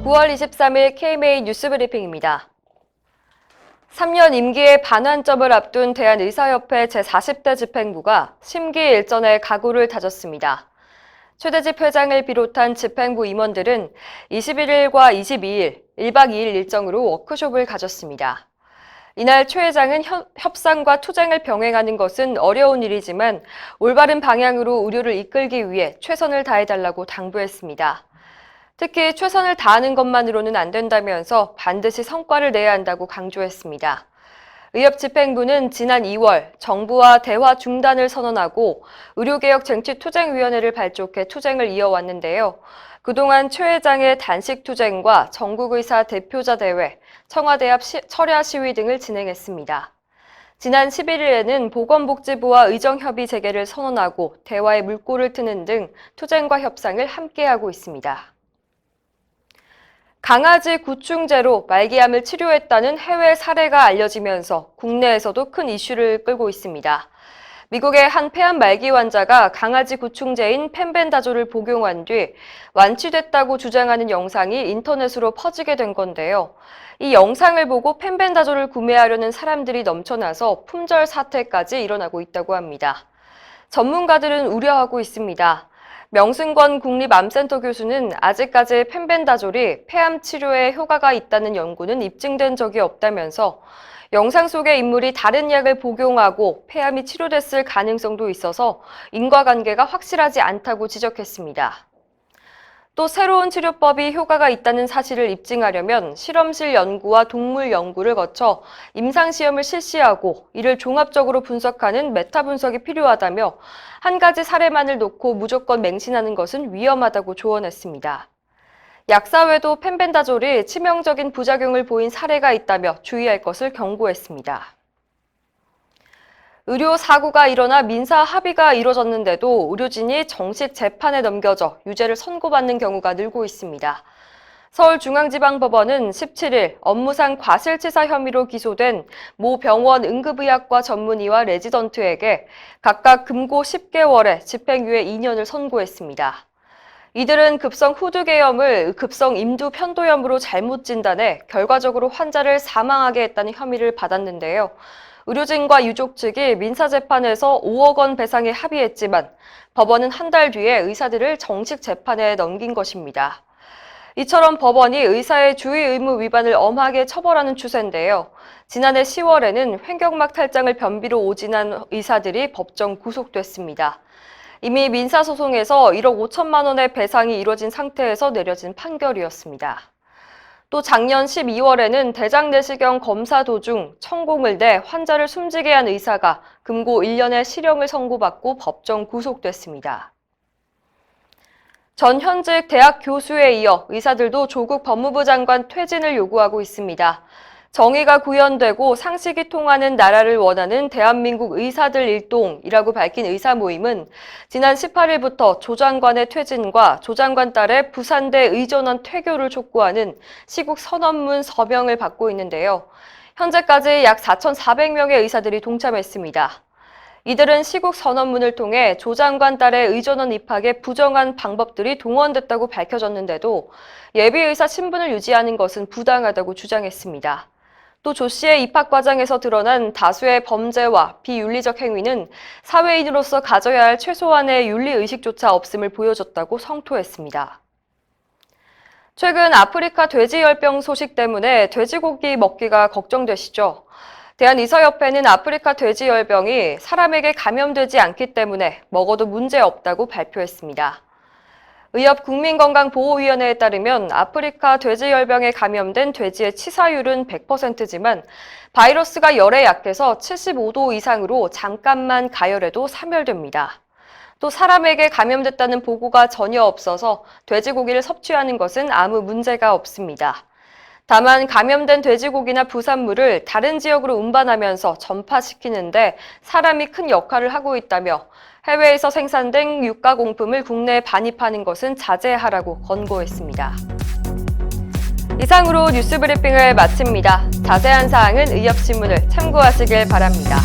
9월 23일 KMA 뉴스브리핑입니다. 3년 임기의 반환점을 앞둔 대한의사협회 제40대 집행부가 심기 일전에 각오를 다졌습니다. 최대집 회장을 비롯한 집행부 임원들은 21일과 22일, 1박 2일 일정으로 워크숍을 가졌습니다. 이날 최 회장은 협상과 투쟁을 병행하는 것은 어려운 일이지만 올바른 방향으로 의료를 이끌기 위해 최선을 다해달라고 당부했습니다. 특히 최선을 다하는 것만으로는 안 된다면서 반드시 성과를 내야 한다고 강조했습니다. 의협집행부는 지난 2월 정부와 대화 중단을 선언하고 의료개혁쟁취투쟁위원회를 발족해 투쟁을 이어왔는데요. 그동안 최 회장의 단식투쟁과 전국의사 대표자 대회, 청와대 앞 철야 시위 등을 진행했습니다. 지난 11일에는 보건복지부와 의정협의 재개를 선언하고 대화에 물꼬를 트는 등 투쟁과 협상을 함께하고 있습니다. 강아지 구충제로 말기암을 치료했다는 해외 사례가 알려지면서 국내에서도 큰 이슈를 끌고 있습니다. 미국의 한 폐암 말기 환자가 강아지 구충제인 펜벤다졸을 복용한 뒤 완치됐다고 주장하는 영상이 인터넷으로 퍼지게 된 건데요. 이 영상을 보고 펜벤다졸을 구매하려는 사람들이 넘쳐나서 품절 사태까지 일어나고 있다고 합니다. 전문가들은 우려하고 있습니다. 명승권 국립암센터 교수는 아직까지 펜벤다졸이 폐암 치료에 효과가 있다는 연구는 입증된 적이 없다면서 영상 속의 인물이 다른 약을 복용하고 폐암이 치료됐을 가능성도 있어서 인과관계가 확실하지 않다고 지적했습니다. 또 새로운 치료법이 효과가 있다는 사실을 입증하려면 실험실 연구와 동물 연구를 거쳐 임상시험을 실시하고 이를 종합적으로 분석하는 메타 분석이 필요하다며 한 가지 사례만을 놓고 무조건 맹신하는 것은 위험하다고 조언했습니다. 약사 외에도 펜벤다졸이 치명적인 부작용을 보인 사례가 있다며 주의할 것을 경고했습니다. 의료 사고가 일어나 민사 합의가 이뤄졌는데도 의료진이 정식 재판에 넘겨져 유죄를 선고받는 경우가 늘고 있습니다. 서울중앙지방법원은 17일 업무상 과실치사 혐의로 기소된 모 병원 응급의학과 전문의와 레지던트에게 각각 금고 10개월에 집행유예 2년을 선고했습니다. 이들은 급성 후두개염을 급성 임두 편도염으로 잘못 진단해 결과적으로 환자를 사망하게 했다는 혐의를 받았는데요. 의료진과 유족 측이 민사재판에서 5억 원 배상에 합의했지만 법원은 한 달 뒤에 의사들을 정식 재판에 넘긴 것입니다. 이처럼 법원이 의사의 주의 의무 위반을 엄하게 처벌하는 추세인데요. 지난해 10월에는 횡격막 탈장을 변비로 오진한 의사들이 법정 구속됐습니다. 이미 민사소송에서 1억 5천만 원의 배상이 이뤄진 상태에서 내려진 판결이었습니다. 또 작년 12월에는 대장 내시경 검사 도중 천공을 내 환자를 숨지게 한 의사가 금고 1년의 실형을 선고받고 법정 구속됐습니다. 전 현직 대학 교수에 이어 의사들도 조국 법무부 장관 퇴진을 요구하고 있습니다. 정의가 구현되고 상식이 통하는 나라를 원하는 대한민국 의사들 일동이라고 밝힌 의사 모임은 지난 18일부터 조 장관의 퇴진과 조 장관 딸의 부산대 의전원 퇴교를 촉구하는 시국 선언문 서명을 받고 있는데요. 현재까지 약 4,400명의 의사들이 동참했습니다. 이들은 시국 선언문을 통해 조 장관 딸의 의전원 입학에 부정한 방법들이 동원됐다고 밝혀졌는데도 예비의사 신분을 유지하는 것은 부당하다고 주장했습니다. 또 조 씨의 입학 과정에서 드러난 다수의 범죄와 비윤리적 행위는 사회인으로서 가져야 할 최소한의 윤리의식조차 없음을 보여줬다고 성토했습니다. 최근 아프리카 돼지열병 소식 때문에 돼지고기 먹기가 걱정되시죠? 대한의사협회는 아프리카 돼지열병이 사람에게 감염되지 않기 때문에 먹어도 문제없다고 발표했습니다. 의협국민건강보호위원회에 따르면 아프리카 돼지열병에 감염된 돼지의 치사율은 100%지만 바이러스가 열에 약해서 75도 이상으로 잠깐만 가열해도 사멸됩니다. 또 사람에게 감염됐다는 보고가 전혀 없어서 돼지고기를 섭취하는 것은 아무 문제가 없습니다. 다만 감염된 돼지고기나 부산물을 다른 지역으로 운반하면서 전파시키는데 사람이 큰 역할을 하고 있다며 해외에서 생산된 유가공품을 국내에 반입하는 것은 자제하라고 권고했습니다. 이상으로 뉴스브리핑을 마칩니다. 자세한 사항은 의협신문을 참고하시길 바랍니다.